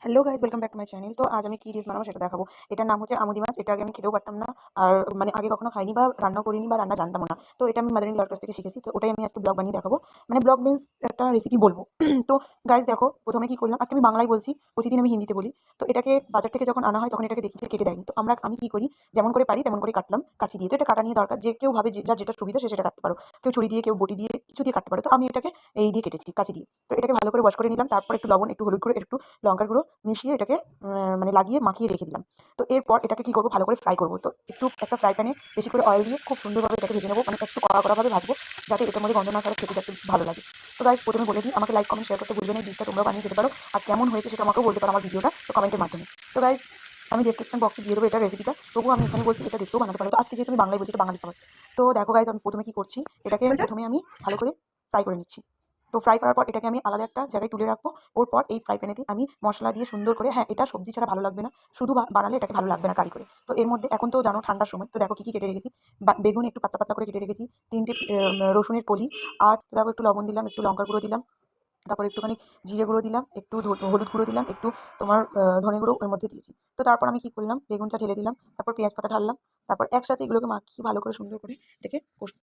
Hello guys, welcome back to my channel. তো আজ আমি কি ডিশ বানাবো সেটা দেখাবো। এটার নাম হচ্ছে আমুদি মাছ। এটা আগে আমি খেতেও পারতাম না। আর মানে আগে কখনো খাইনি বা রান্নাও করিনি বা রান্না জানতামও না। তো এটা আমি মাদার ইন লর কাছ থেকে শিখেছি। তো ওটাই আমি আজকে ব্লগ বানিয়ে দেখাবো। মানে ব্লগ মিন্স একটা রেসিপি বলবো। তো গাইস দেখো, প্রথমে কি করলাম, আজকে আমি বাংলায় বলছি, প্রতিদিন আমি হিন্দিতে বলি। তো এটাকে বাজার থেকে যখন আনা হয় তখন এটাকে দেখি যে কেটে দেয়নি। তো আমি কি করি, যেমন করে পারি তেমন করে কাটলাম কাঁচি দিয়ে। তো এটা কাটা নিয়ে দরকার, যে কেউ ভাবে যে যার যেটা সুবিধা সে সেটা কাটতে পারো। কেউ ছুরি দিয়ে, কেউ বটি দিয়ে, কিছু দিয়ে কাটতে পারো। তো আমি এটাকে এই দিয়ে কেটেছি, কাঁচি দিয়ে। তো এটাকে ভালো করে ওয়াশ করে নিলাম। তারপর একটু লবণ, একটু হলুদ গুঁড়ো, একটু লঙ্কার গুঁড়ো মিশিয়ে এটাকে মানে লাগিয়ে মাখিয়ে রেখে দিলাম। তো এরপর এটাকে কি করবো, ভালো করে ফ্রাই করবো। তো একটু একটা ফ্রাই প্যানে বেশি করে অয়েল দিয়ে খুব সুন্দরভাবে এটাকে ভেজে নেবো, মানে একটু কড়া কড়াভাবে ভাজবো, যাতে এটার মধ্যে গন্ধ না ছাড়া, খেতে যাতে ভালো লাগে। তো গাইস প্রথমে বলে দিই, আমাকে লাইক কমেন্ট শেয়ার করতে ভুলবেন না। এই ডিশটা তোমরাও বানিয়ে খেতে পারো, আর কেমন হয়েছে সেটা আমাকেও বলতে পারো আমার ভিডিওটা তো কমেন্টের মাধ্যমে। তো গাইস আমি ডেসক্রিপশন বক্সে দিয়ে দেবো এটা রেসিপিটা, তবুও আমি এখানে বলছি এটা দেখতেও বানাতে পারো। তো আজকে যেহেতু আমি বাংলায় বলছি, এটা বাঙালি খাবার। তো দেখো গাইস, আমি প্রথমে কি করছি, এটাকে প্রথমে আমি ভালো করে ফ্রাই করে নিচ্ছি। তো ফ্রাই করার পর এটাকে আমি আলাদা একটা জায়গায় তুলে রাখবো। ওর পর এই ফ্রাই প্যানেতে আমি মশলা দিয়ে সুন্দর করে, হ্যাঁ এটা সবজি ছাড়া ভালো লাগবে না, শুধু বানালে এটাকে ভালো লাগবে না কারি করে। তো এর মধ্যে এখন তো জানো ঠান্ডার সময়, তো দেখো কি কি কেটে রেখেছি। বেগুন একটু পাতলা পাতলা করে কেটে রেখেছি, 3টে রসুনের কলি। আর দেখো একটু লবণ দিলাম, একটু লঙ্কার গুঁড়ো দিলাম, তারপর একটুখানি জিরে গুঁড়ো দিলাম, একটু হলুদ গুঁড়ো দিলাম, একটু তোমার ধনে গুঁড়ো ওর মধ্যে দিয়েছি। তো তারপর আমি কি করলাম, বেগুনটা ঢেলে দিলাম, তারপর পেঁয়াজ পাতা ঢাললাম, তারপর একসাথে এগুলোকে মাখিয়ে ভালো করে সুন্দর করে এটাকে